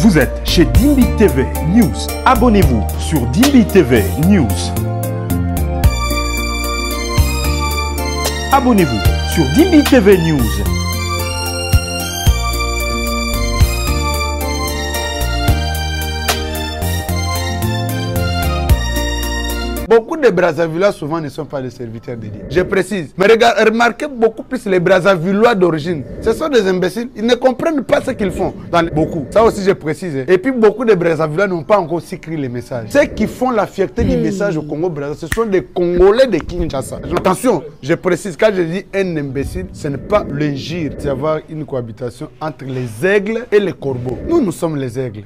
Vous êtes chez Dimbi TV News. Abonnez-vous sur Dimbi TV News. Abonnez-vous sur Dimbi TV News. Beaucoup de Brazzavillois souvent ne sont pas des serviteurs de Dieu. Je précise. Mais remarquez beaucoup plus les Brazzavillois d'origine. Ce sont des imbéciles. Ils ne comprennent pas ce qu'ils font. Beaucoup. Ça aussi je précise. Et puis beaucoup de Brazzavillois n'ont pas encore aussi écrit les messages. Ceux qui font la fierté du message au Congo-Brazza, ce sont des Congolais de Kinshasa. Attention, je précise, quand je dis un imbécile, ce n'est pas l'injure. C'est avoir une cohabitation entre les aigles et les corbeaux. Nous sommes les aigles.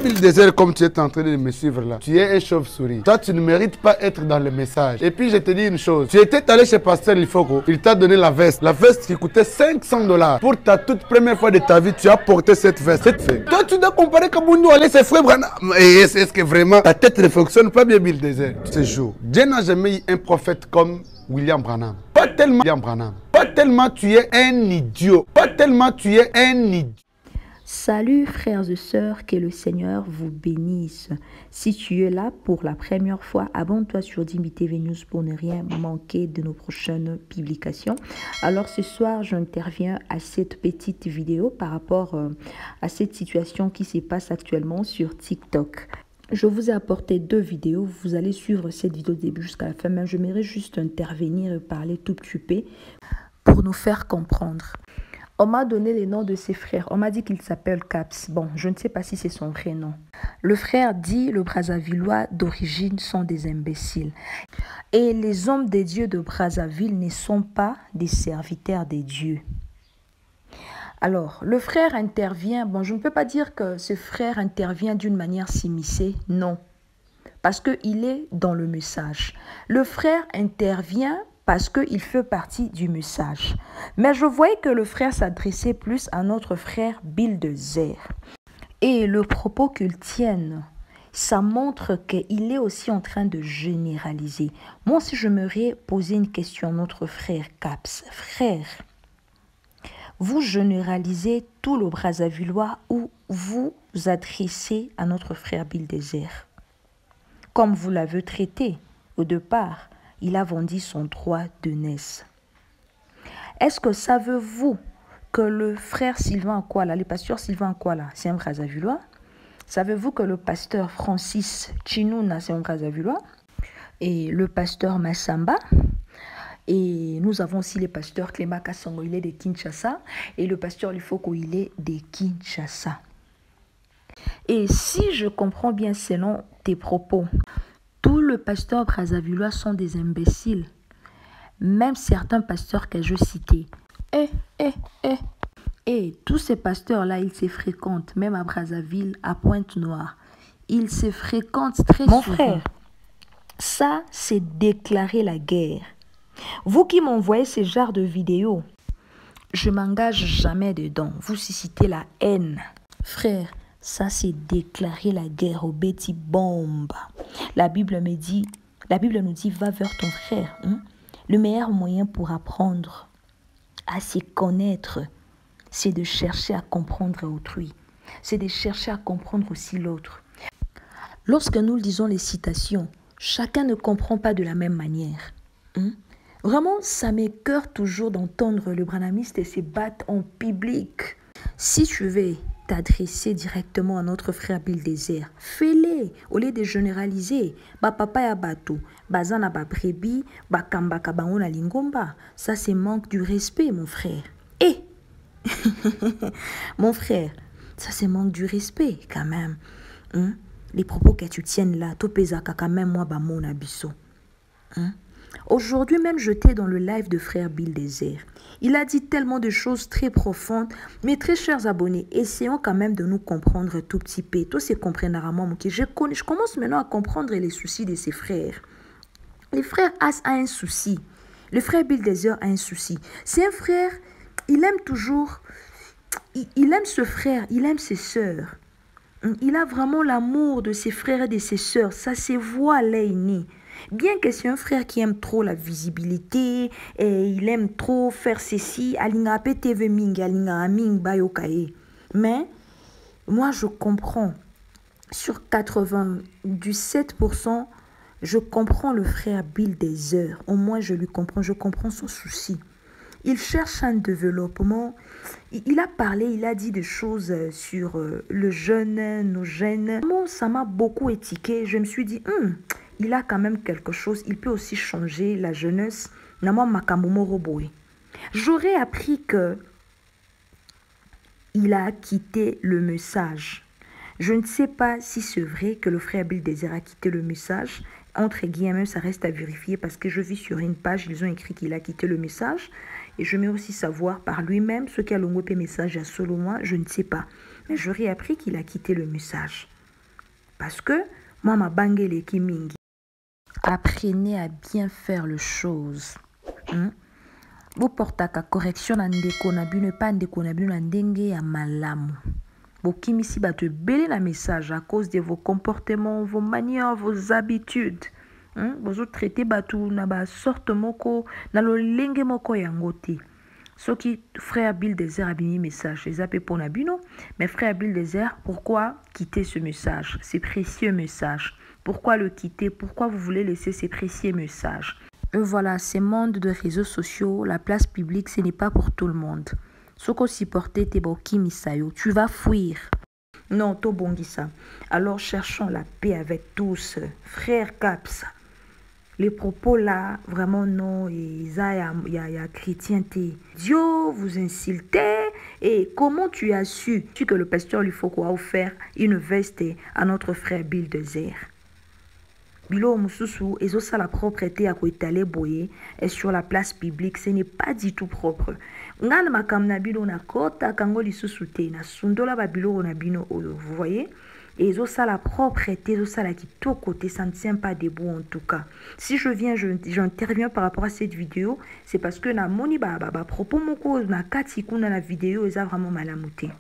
Bill Désert, comme tu es en train de me suivre là, tu es un chauve-souris. Toi, tu ne mérites pas être dans le message. Et puis, je te dis une chose. Tu étais allé chez Pasteur Lifoko. Il t'a donné la veste. La veste qui coûtait 500 $. Pour ta toute première fois de ta vie, tu as porté cette veste. Toi, tu dois comparer comme nous aller ses frères Branham. Est-ce que vraiment ta tête ne fonctionne pas bien, Bill Désert? Ce jour, Dieu n'a jamais eu un prophète comme William Branham. Pas tellement William Branham. Pas tellement tu es un idiot. Pas tellement tu es un idiot. Salut frères et sœurs, que le Seigneur vous bénisse. Si tu es là pour la première fois, abonne-toi sur Dimbi TV News pour ne rien manquer de nos prochaines publications. Alors ce soir, j'interviens à cette petite vidéo par rapport à cette situation qui se passe actuellement sur TikTok. Je vous ai apporté 2 vidéos, vous allez suivre cette vidéo du début jusqu'à la fin, mais j'aimerais juste intervenir et parler tout petit peu pour nous faire comprendre. On m'a donné les noms de ses frères. On m'a dit qu'il s'appelle Caps. Bon, je ne sais pas si c'est son vrai nom. Le frère dit le Brazzavillois d'origine sont des imbéciles. Et les hommes des dieux de Brazzaville ne sont pas des serviteurs des dieux. Alors, le frère intervient. Bon, je ne peux pas dire que ce frère intervient d'une manière s'immiscer. Non. Parce qu'il est dans le message. Le frère intervient parce qu'il fait partie du message. Mais je voyais que le frère s'adressait plus à notre frère Bill Désert. Et le propos qu'il tienne, ça montre qu'il est aussi en train de généraliser. Moi aussi, je m'aurais posé une question à notre frère Caps. Frère, vous généralisez tout le Brazzavillois ou vous adressez à notre frère Bill Désert? Comme vous l'avez traité au départ, il a vendu son droit de naissance. Est-ce que savez-vous que le frère Sylvain Akwala, le pasteur Sylvain Akwala, c'est un Brazzavillois? Savez-vous que le pasteur Francis Chinouna, c'est un Brazzavillois? Et le pasteur Massamba? Et nous avons aussi le pasteur Clément Kassongo, il est de Kinshasa. Et le pasteur Lifoko, il est de Kinshasa. Et si je comprends bien selon tes propos, tous les pasteurs brazzavillois sont des imbéciles. Même certains pasteurs que je citais. Et tous ces pasteurs-là, ils se fréquentent, même à Brazzaville, à Pointe-Noire. Ils se fréquentent très souvent. Mon frère, ça, c'est déclarer la guerre. Vous qui m'envoyez ce genre de vidéos, je m'engage jamais dedans. Vous suscitez la haine. Frère, ça, c'est déclarer la guerre aux bêtis bombes. La Bible nous dit, va vers ton frère. Le meilleur moyen pour apprendre à se connaître, c'est de chercher à comprendre autrui. C'est de chercher à comprendre aussi l'autre. Lorsque nous lisons les citations, chacun ne comprend pas de la même manière. Vraiment, ça m'écoeure toujours d'entendre le branhamiste se battre en public. Si tu veux t'adresser directement à notre frère Bill Désert, fais-le au lieu de généraliser. Ba papa ya bato, bazana ba brebi, ba kambaka bango na lingomba. Ça c'est manque du respect, mon frère. Mon frère, ça c'est manque du respect quand même. Les propos que tu tiennes là, to pesaka quand même moi ba mon abisso. Aujourd'hui même, j'étais dans le live de frère Bill Désert. Il a dit tellement de choses très profondes. Mais très chers abonnés, essayons quand même de nous comprendre tout petit peu. Tout se comprendre à moi. Je commence maintenant à comprendre les soucis de ses frères. Le frère As a un souci. Le frère Bill Désert a un souci. C'est un frère, il aime toujours, il aime ce frère, il aime ses sœurs. Il a vraiment l'amour de ses frères et de ses sœurs. Ça se voit là, Bien que c'est un frère qui aime trop la visibilité, et il aime trop faire ceci, mais Moi, je comprends. Sur 97%, je comprends le frère Bill des heures. Au moins, je comprends son souci. Il cherche un développement. Il a parlé, il a dit des choses sur le jeune, nos jeunes. Moi, ça m'a beaucoup étiqué. Je me suis dit, il a quand même quelque chose. Il peut aussi changer la jeunesse. J'aurais appris que il a quitté le message. Je ne sais pas si c'est vrai que le frère Bill Désert a quitté le message. Entre guillemets, ça reste à vérifier parce que je vis sur une page, ils ont écrit qu'il a quitté le message. Et je veux aussi savoir par lui-même ce qu'a le message à solo moi, je ne sais pas. Mais j'aurais appris qu'il a quitté le message. Parce que moi, ma bangele kimingi. Apprenez à bien faire les choses. Vous portez à correction na ndeko na bino pas ndeko na bino na ndenge ya malamu. Bokimisi ba te belé la message à cause de vos comportements, vos manières, vos habitudes. Vous traitez batou na ba sorte moko na lo lenge moko yango te. Ce qui frère Bill Désert a bien message, les appels pour Nabino, mais frère Bill Désert, pourquoi quitter ce message, ces précieux messages? Pourquoi le quitter? Pourquoi vous voulez laisser ces précieux messages? Voilà, ces mondes de réseaux sociaux, la place publique, ce n'est pas pour tout le monde. Ce qu'on supportait, t'es boki misayo, tu vas fuir. Non, to bongisa. Alors cherchons la paix avec tous, frère Caps. Les propos là, vraiment non, il y a chrétienté. Dieu vous insultait. Et comment tu as su que le pasteur lui faut quoi offert une veste à notre frère Bill Désert? Bilo mususu, et ça la propreté à étaler boyer et sur la place publique, ce n'est pas du tout propre. Ngal makamna bilo na kota kangoli susute na sundola babilo na bino, vous voyez? Et ça la propreté, ça la qui tout côté, ça ne tient pas debout en tout cas. Si j'interviens par rapport à cette vidéo, c'est parce que na moni propos moko na kati kuna la vidéo est vraiment malamouté.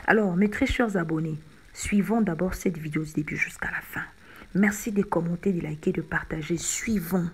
Alors mes très chers abonnés, suivons d'abord cette vidéo du début jusqu'à la fin. Merci de commenter, de liker, de partager. Suivons.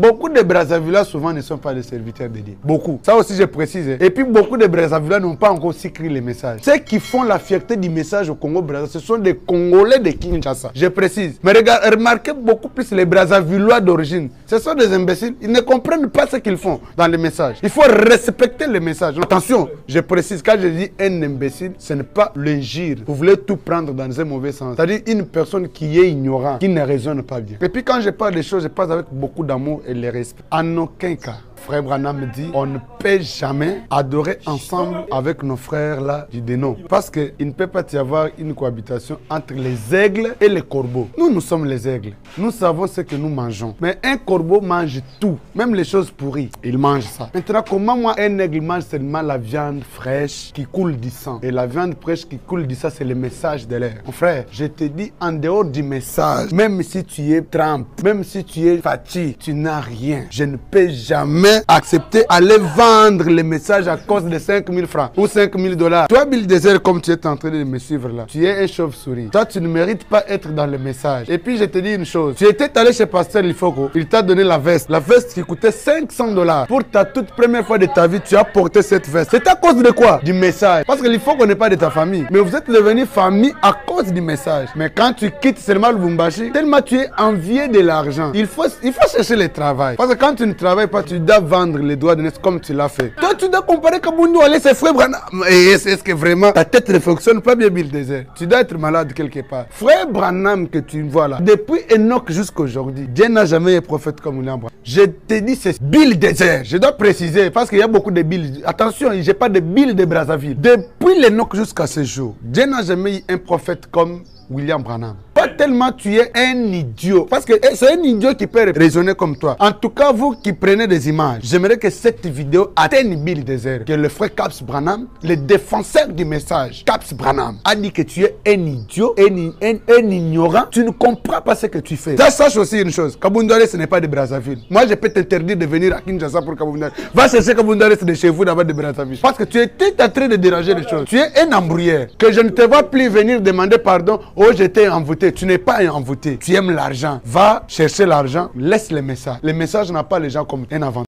Beaucoup de Brazzavillois souvent ne sont pas des serviteurs de Dieu. Beaucoup. Ça aussi je précise. Et puis beaucoup de Brazzavillois n'ont pas encore aussi écrit les messages. Ceux qui font la fierté du message au Congo Brazza, ce sont des Congolais de Kinshasa. Je précise. Mais remarquez beaucoup plus les Brazzavillois d'origine. Ce sont des imbéciles. Ils ne comprennent pas ce qu'ils font dans les messages. Il faut respecter les messages. Attention, je précise. Quand je dis un imbécile, ce n'est pas l'injure. Vous voulez tout prendre dans un mauvais sens. C'est-à-dire une personne qui est ignorante, qui ne raisonne pas bien. Et puis quand je parle des choses, je parle avec beaucoup d'amour et les respect. En aucun cas, frère Branham me dit, on ne peut jamais adorer ensemble avec nos frères là du dénom. Parce qu'il ne peut pas y avoir une cohabitation entre les aigles et les corbeaux. Nous sommes les aigles. Nous savons ce que nous mangeons. Mais un corbeau mange tout, même les choses pourries. Il mange ça. Maintenant, comment moi, un aigle mange seulement la viande fraîche qui coule du sang? Et la viande fraîche qui coule du sang, c'est le message de l'air. Mon frère, je te dis, en dehors du message, même si tu es trempe, même si tu es fatigué, tu n'as rien. Je ne peux jamais accepter aller vendre les messages à cause de 5 000 francs ou 5 000 $. Toi, Bill Désert, comme tu es en train de me suivre là, tu es un chauve-souris. Toi, tu ne mérites pas être dans le message. Et puis, je te dis une chose. Tu étais allé chez Pasteur Lifoko. Il t'a donné la veste. La veste qui coûtait 500 $. Pour ta toute première fois de ta vie, tu as porté cette veste. C'est à cause de quoi? Du message. Parce que Lifoko n'est pas de ta famille. Mais vous êtes devenu famille à cause du message. Mais quand tu quittes seulement le Lubumbashi, tellement tu es envié de l'argent. Il faut chercher le travail. Parce que quand tu ne travailles pas, tu dois vendre les doigts de naissance comme tu l'as fait. Toi, tu dois comparer Kabundu aller ses frères Branham. Est-ce que vraiment ta tête ne fonctionne pas bien, Bill Désert? Tu dois être malade quelque part. Frère Branham que tu vois là, depuis Enoch jusqu'à aujourd'hui, Dieu n'a jamais été prophète comme William Branham. Je te dis, c'est Bill Désert. Je dois préciser parce qu'il y a beaucoup de Bill. Attention, je n'ai pas de Bill de Brazzaville. Depuis l'Enoch jusqu'à ce jour, Dieu n'a jamais eu un prophète comme William Branham. Pas tellement tu es un idiot. Parce que c'est un idiot qui peut raisonner comme toi. En tout cas, vous qui prenez des images, j'aimerais que cette vidéo atteigne Bill Désert. Que le frère Caps Branham, le défenseur du message, Caps Branham, a dit que tu es un idiot, un ignorant. Tu ne comprends pas ce que tu fais. Ça, sache aussi une chose. Kabundare, ce n'est pas de Brazzaville. Moi, je peux t'interdire de venir à Kinshasa pour Kabundare. Va chercher Kabundare, c'est de chez vous d'abord de Brazzaville. Parce que tu es en train de déranger les choses. Tu es un embrouilleur. Que je ne te vois plus venir demander pardon. Oh, j'étais envoûté. Tu n'es pas envoûté. Tu aimes l'argent. Va chercher l'argent. Laisse les messages. Les messages n'ont pas les gens comme un avantage.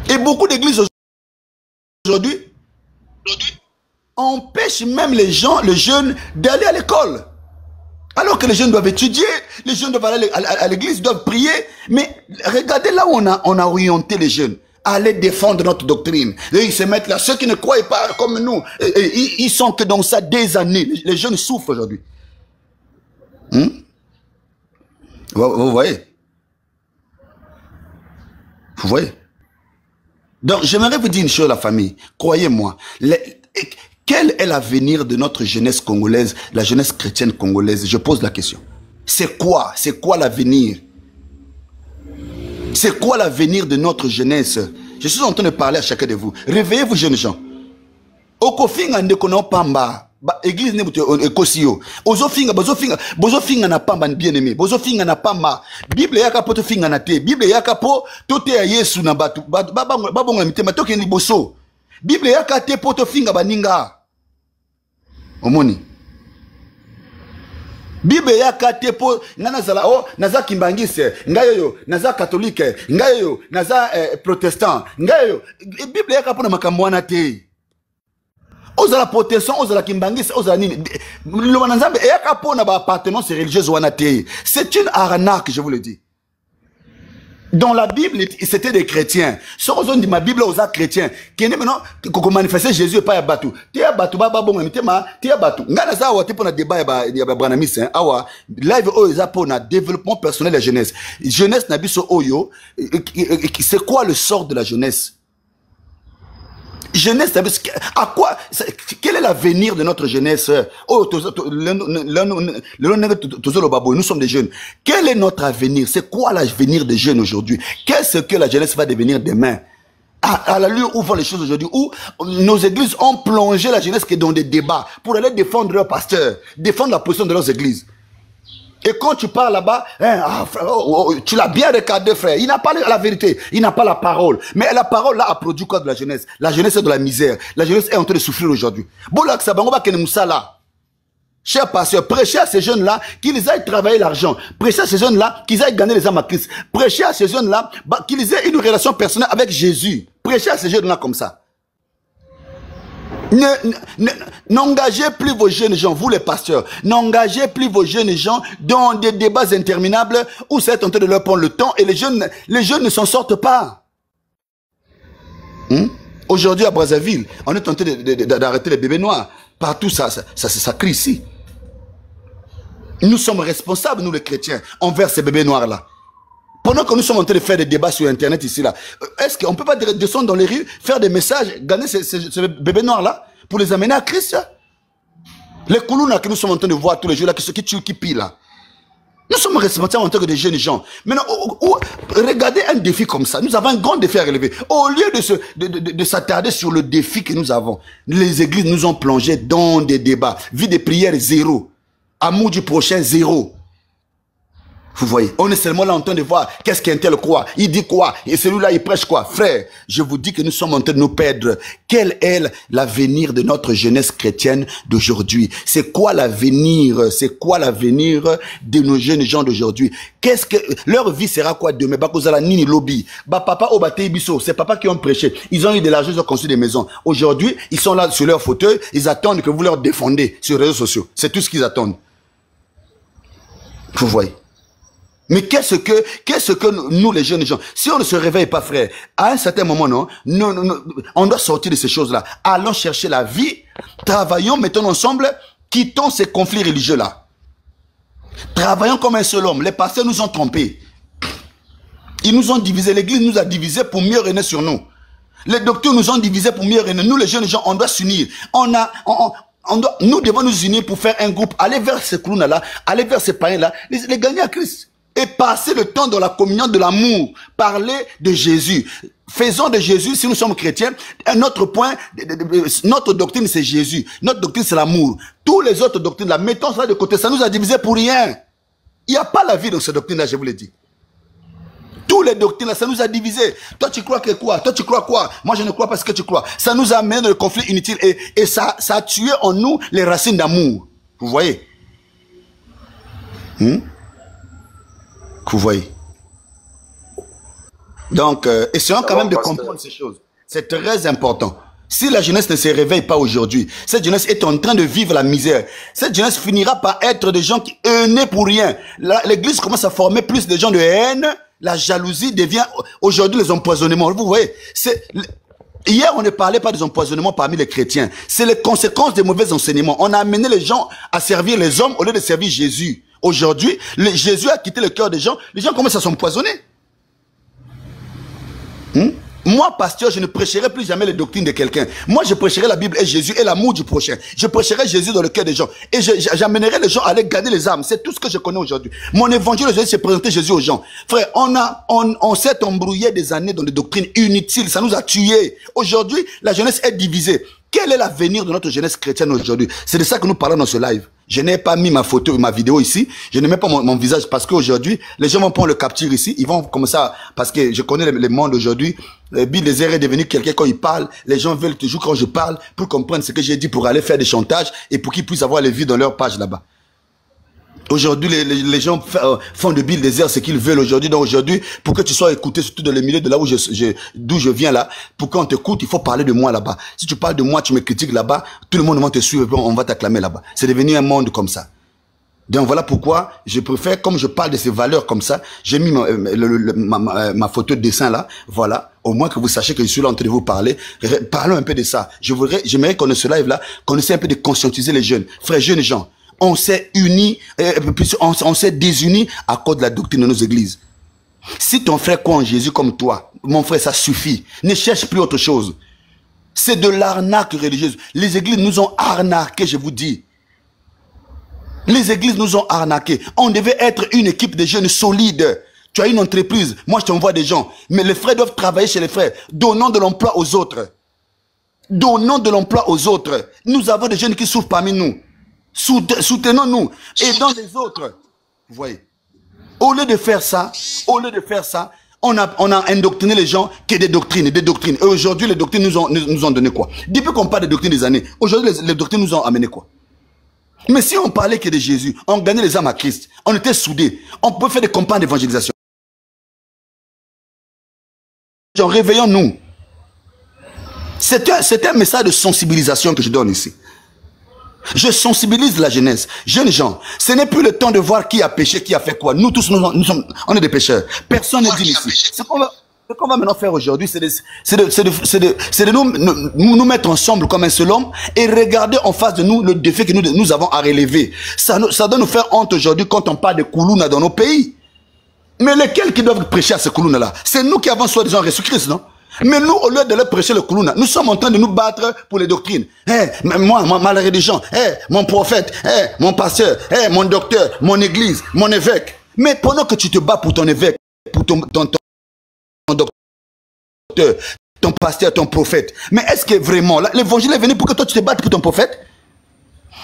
Et beaucoup d'églises aujourd'hui empêche même les gens, les jeunes, d'aller à l'école. Alors que les jeunes doivent étudier, les jeunes doivent aller à l'église, doivent prier. Mais regardez là où on a orienté les jeunes. Aller défendre notre doctrine. Et ils se mettent là. Ceux qui ne croient pas comme nous, ils sont que dans ça des années. Les jeunes souffrent aujourd'hui. Vous voyez? Vous voyez? Donc, j'aimerais vous dire une chose, la famille. Croyez-moi. Quel est l'avenir de notre jeunesse congolaise, la jeunesse chrétienne congolaise? Je pose la question. C'est quoi? C'est quoi l'avenir? C'est quoi l'avenir de notre jeunesse? Je suis en train de parler à chacun de vous. Réveillez-vous, jeunes gens. Okofinga ndekono pamba. Église ne ekosio. Bozofinga na pamba bien aimé. Bozofinga na pamba. Bible yaka poto finga na te. Bible yaka po tote ya Yesu na batu. Babonga mitema toke ni boso. Bible yaka te poto finga baninga. Omoni. Bible yaka te po ngana zala o naza kimbangise ngayoyo naza catholique ngayoyo naza protestant ngayoyo Bible yaka po na makambo wana te. Ozala protestant, ozala kimbangis, ozala nini. Le mananzambe yaka po na ba appartenance religieuse wana te. C'est une arnaque, je vous le dis. Dans la Bible, c'était des chrétiens. Si on dit ma Bible aux chrétiens, qui est maintenant, qu'on manifestait Jésus et pas à Batou. Tia Batou, baba bon, tia Batou. Ngana za wa te pour na débat ya ba branamis, hein. Awa, live o za pour na développement personnel de la jeunesse. Jeunesse na biso oyo, c'est quoi le sort de la jeunesse? Jeunesse, à quoi, quel est l'avenir de notre jeunesse? Oh, nous sommes des jeunes. Quel est notre avenir? C'est quoi l'avenir des jeunes aujourd'hui? Qu'est-ce que la jeunesse va devenir demain? À l'allure où vont les choses aujourd'hui, où nos églises ont plongé la jeunesse qui est dans des débats pour aller défendre leurs pasteurs, défendre la position de leurs églises. Et quand tu parles là-bas, hein, tu l'as bien regardé, frère. Il n'a pas la vérité, il n'a pas la parole. Mais la parole là a produit quoi de la jeunesse? La jeunesse est de la misère. La jeunesse est en train de souffrir aujourd'hui. Chers pasteurs, prêchez à ces jeunes-là qu'ils aillent travailler l'argent. Prêchez à ces jeunes-là qu'ils aillent gagner les âmes à Christ. Prêchez à ces jeunes-là qu'ils aient une relation personnelle avec Jésus. Prêchez à ces jeunes-là comme ça. N'engagez plus vos jeunes gens, vous les pasteurs, n'engagez plus vos jeunes gens dans des débats interminables où c'est en train de leur prendre le temps et les jeunes ne s'en sortent pas. Aujourd'hui à Brazzaville, on est en train d'arrêter les bébés noirs. Partout ça crie ici. Nous sommes responsables, nous les chrétiens, envers ces bébés noirs-là. Pendant que nous sommes en train de faire des débats sur Internet ici, là, est-ce qu'on ne peut pas descendre dans les rues, faire des messages, gagner ces bébés noirs-là, pour les amener à Christ? Les Koulouna que nous sommes en train de voir tous les jours, là, qui tuent, qui pillent, là. Nous sommes responsables en tant que des jeunes gens. Maintenant, regardez un défi comme ça. Nous avons un grand défi à relever. Au lieu de s'attarder sur le défi que nous avons, les églises nous ont plongé dans des débats. Vie de prière, zéro. Amour du prochain, zéro. Vous voyez, on est seulement là en train de voir qu'est-ce qu'un tel croit, il dit quoi, et celui-là il prêche quoi. Frère, je vous dis que nous sommes en train de nous perdre. Quel est l'avenir de notre jeunesse chrétienne d'aujourd'hui? C'est quoi l'avenir? C'est quoi l'avenir de nos jeunes gens d'aujourd'hui? Qu'est-ce que leur vie sera quoi demain? Bakozala nini lobby, ba papa obate biso, c'est papa qui ont prêché. Ils ont eu de l'argent, ils ont construit des maisons. Aujourd'hui, ils sont là sur leur fauteuil, ils attendent que vous leur défendez sur les réseaux sociaux. C'est tout ce qu'ils attendent. Vous voyez. Mais qu'est-ce que nous, les jeunes gens, si on ne se réveille pas, frère, à un certain moment, non, on doit sortir de ces choses-là. Allons chercher la vie, travaillons, mettons ensemble, quittons ces conflits religieux-là. Travaillons comme un seul homme. Les pasteurs nous ont trompés. Ils nous ont divisés. L'église nous a divisés pour mieux régner sur nous. Les docteurs nous ont divisés pour mieux régner. Nous, les jeunes gens, on doit s'unir. Nous devons nous unir pour faire un groupe, aller vers ces clowns-là, aller vers ces païens-là, les gagner à Christ. Et passer le temps dans la communion de l'amour. Parler de Jésus. Faisons de Jésus, si nous sommes chrétiens, un autre point, notre doctrine c'est Jésus. Notre doctrine c'est l'amour. Tous les autres doctrines là, mettons ça de côté, ça nous a divisé pour rien. Il n'y a pas la vie dans ces doctrines là, je vous l'ai dit. Tous les doctrines là, ça nous a divisé. Toi tu crois que quoi? Toi tu crois quoi? Moi je ne crois pas ce que tu crois. Ça nous a amené dans le conflit inutile et ça a tué en nous les racines d'amour. Vous voyez? Vous voyez. Donc, essayons quand même de comprendre ces choses. C'est très important. Si la jeunesse ne se réveille pas aujourd'hui, cette jeunesse est en train de vivre la misère. Cette jeunesse finira par être des gens qui hainés pour rien. L'église commence à former plus de gens de haine. La jalousie devient aujourd'hui les empoisonnements. Vous voyez, hier on ne parlait pas des empoisonnements parmi les chrétiens. C'est les conséquences des mauvais enseignements. On a amené les gens à servir les hommes au lieu de servir Jésus. Aujourd'hui, Jésus a quitté le cœur des gens. Les gens commencent à s'empoisonner. Moi, pasteur, je ne prêcherai plus jamais les doctrines de quelqu'un. Moi, je prêcherai la Bible et Jésus et l'amour du prochain. Je prêcherai Jésus dans le cœur des gens. Et j'amènerai les gens à aller garder les âmes. C'est tout ce que je connais aujourd'hui. Mon évangile aujourd'hui, c'est présenter Jésus aux gens. Frère, on s'est embrouillé des années dans des doctrines inutiles. Ça nous a tués. Aujourd'hui, la jeunesse est divisée. Quel est l'avenir de notre jeunesse chrétienne aujourd'hui? C'est de ça que nous parlons dans ce live. Je n'ai pas mis ma photo, ma vidéo ici. Je ne mets pas mon visage parce qu'aujourd'hui, les gens vont prendre le capture ici. Ils vont comme ça, parce que je connais le monde aujourd'hui. Bill Désert est devenu quelqu'un quand il parle. Les gens veulent toujours quand je parle pour comprendre ce que j'ai dit pour aller faire des chantages et pour qu'ils puissent avoir les vues dans leur page là-bas. Aujourd'hui, les gens font de Bill Désert ce qu'ils veulent aujourd'hui. Donc aujourd'hui, pour que tu sois écouté, surtout dans le milieu de là où d'où je viens là, pour qu'on t'écoute, il faut parler de moi là-bas. Si tu parles de moi, tu me critiques là-bas, tout le monde va te suivre, on va t'acclamer là-bas. C'est devenu un monde comme ça. Donc voilà pourquoi je préfère, comme je parle de ces valeurs comme ça, j'ai mis ma photo de dessin là, voilà, au moins que vous sachiez que je suis là en train de vous parler. Parlons un peu de ça. J'aimerais qu'on ait ce live là, qu'on essaie un peu de conscientiser les jeunes. Frères, jeunes gens, on s'est unis, on s'est désunis à cause de la doctrine de nos églises. Si ton frère croit en Jésus comme toi, mon frère, ça suffit. Ne cherche plus autre chose. C'est de l'arnaque religieuse. Les églises nous ont arnaqués, je vous dis. Les églises nous ont arnaqués. On devait être une équipe de jeunes solides. Tu as une entreprise, moi je t'envoie des gens. Mais les frères doivent travailler chez les frères. Donnons de l'emploi aux autres. Donnons de l'emploi aux autres. Nous avons des jeunes qui souffrent parmi nous. Soutenons-nous, aidons les autres. Vous voyez. Au lieu de faire ça, on a indoctriné les gens que des doctrines. Et aujourd'hui, les doctrines nous ont donné quoi? Depuis qu'on parle des doctrines des années, aujourd'hui, les doctrines nous ont amené quoi? Mais si on parlait que de Jésus, on gagnait les âmes à Christ, on était soudés, on peut faire des campagnes d'évangélisation. Réveillons-nous. C'est un message de sensibilisation que je donne ici. Je sensibilise la jeunesse. Jeunes gens, ce n'est plus le temps de voir qui a péché, qui a fait quoi. Nous tous, on est des pécheurs. Personne n'est digne ici. Ce qu'on va maintenant faire aujourd'hui, c'est de nous mettre ensemble comme un seul homme et regarder en face de nous le défi que nous avons à relever. Ça doit nous faire honte aujourd'hui quand on parle de Koulouna dans nos pays. Mais lesquels qui doivent prêcher à ce Koulouna-là? C'est nous qui avons soi-disant Jésus-Christ, non? Mais nous, au lieu de leur prêcher le Koulouna, nous sommes en train de nous battre pour les doctrines. Moi, ma religion, mon prophète, mon pasteur, mon docteur, mon église, mon évêque. Mais pendant que tu te bats pour ton évêque, pour ton docteur, ton pasteur, ton prophète, mais est-ce que vraiment, l'évangile est venu pour que toi tu te battes pour ton prophète?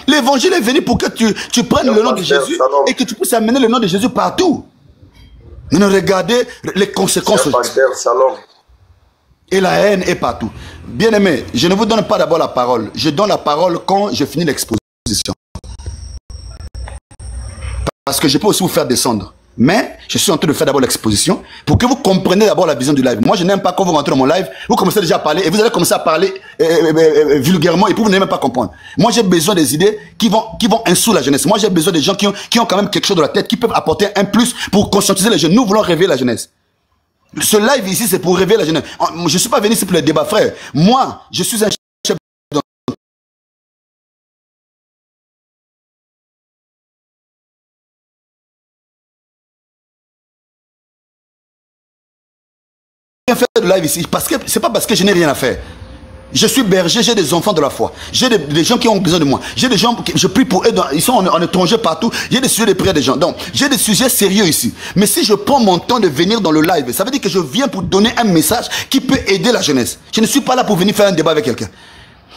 L'évangile est venu pour que tu prennes le nom de Jésus et que tu puisses amener le nom de Jésus partout. Maintenant, regardez les conséquences. Et la haine est partout. Bien aimé, je ne vous donne pas d'abord la parole. Je donne la parole quand je finis l'exposition. Parce que je peux aussi vous faire descendre. Mais je suis en train de faire d'abord l'exposition pour que vous compreniez d'abord la vision du live. Moi, je n'aime pas quand vous rentrez dans mon live, vous commencez déjà à parler et vous allez commencer à parler vulgairement et puis vous n'aimez même pas comprendre. Moi, j'ai besoin des idées qui vont insulter la jeunesse. Moi, j'ai besoin des gens qui ont quand même quelque chose dans la tête, qui peuvent apporter un plus pour conscientiser les jeunes. Nous voulons réveiller la jeunesse. Ce live ici, c'est pour réveiller la jeunesse. Je ne suis pas venu ici pour le débat, frère. Moi, je suis un chef faire de live ici parce que c'est pas parce que je n'ai rien à faire. Je suis berger, j'ai des enfants de la foi. J'ai des gens qui ont besoin de moi. J'ai des gens, je prie pour eux, ils sont en étranger partout. J'ai des sujets de prière des gens. Donc, j'ai des sujets sérieux ici. Mais si je prends mon temps de venir dans le live, ça veut dire que je viens pour donner un message qui peut aider la jeunesse. Je ne suis pas là pour venir faire un débat avec quelqu'un.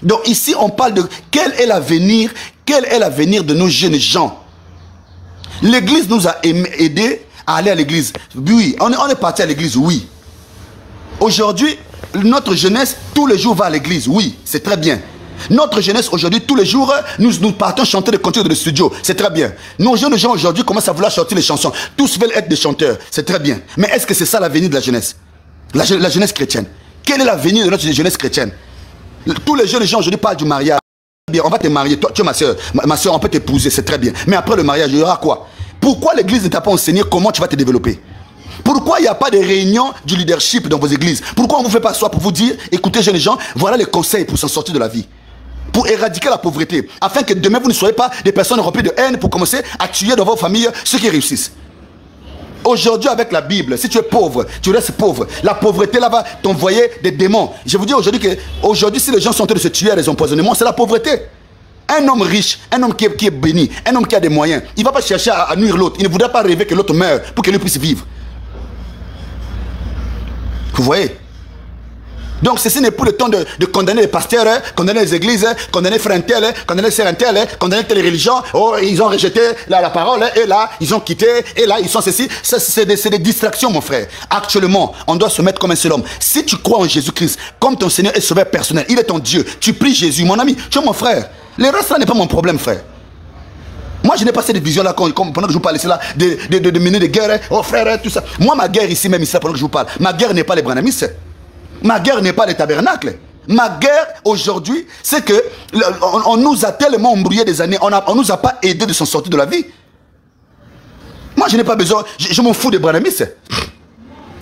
Donc ici, on parle de quel est l'avenir de nos jeunes gens. L'église nous a aidés à aller à l'église. Oui, on est parti à l'église, oui. Aujourd'hui, notre jeunesse, tous les jours va à l'église. Oui, c'est très bien. Notre jeunesse, aujourd'hui, tous les jours, nous partons chanter des cantiques dans le studio. C'est très bien. Nos jeunes gens, aujourd'hui, commencent à vouloir chanter les chansons. Tous veulent être des chanteurs. C'est très bien. Mais est-ce que c'est ça l'avenir de la jeunesse? La jeunesse chrétienne. Quel est l'avenir de notre jeunesse chrétienne? Tous les jeunes gens aujourd'hui parlent du mariage. Bien, on va te marier, toi, tu es ma soeur. Ma soeur, on peut t'épouser, c'est très bien. Mais après le mariage, il y aura quoi? Pourquoi l'église ne t'a pas enseigné comment tu vas te développer? Pourquoi il n'y a pas de réunion du leadership dans vos églises? Pourquoi on ne vous fait pas soi pour vous dire, écoutez jeunes gens, voilà les conseils pour s'en sortir de la vie, pour éradiquer la pauvreté, afin que demain vous ne soyez pas des personnes remplies de haine pour commencer à tuer dans vos familles ceux qui réussissent. Aujourd'hui avec la Bible, si tu es pauvre, tu restes pauvre. La pauvreté là va t'envoyer des démons. Je vous dis aujourd'hui que aujourd'hui si les gens sont en train de se tuer à des empoisonnements, c'est la pauvreté. Un homme riche, un homme qui est béni, un homme qui a des moyens, il ne va pas chercher à nuire l'autre. Il ne voudra pas rêver que l'autre meure pour que lui puisse vivre. Vous voyez? Donc ceci n'est plus le temps de condamner les pasteurs, condamner les églises, condamner frère un tel, condamner sœur un tel, condamner telle religion. Oh, ils ont rejeté la parole, et là, ils ont quitté, et là, ils sont ceci. C'est des distractions, mon frère. Actuellement, on doit se mettre comme un seul homme. Si tu crois en Jésus-Christ, comme ton Seigneur et Sauveur personnel, il est ton Dieu, tu pries Jésus, mon ami, tu es mon frère. Le reste là n'est pas mon problème, frère. Moi, je n'ai pas cette vision-là pendant que je vous parle ici, là, de mener des guerres, oh frère, tout ça. Moi, ma guerre ici, même ici, pendant que je vous parle, ma guerre n'est pas les branamistes. Ma guerre n'est pas les tabernacles. Ma guerre aujourd'hui, c'est que on nous a tellement embrouillé des années, on ne nous a pas aidé de s'en sortir de la vie. Moi, je n'ai pas besoin, je m'en fous des branamistes.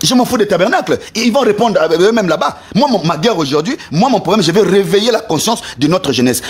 Je m'en fous des tabernacles. Et ils vont répondre eux-mêmes là-bas. Moi, ma guerre aujourd'hui, moi, mon problème, je vais réveiller la conscience de notre jeunesse.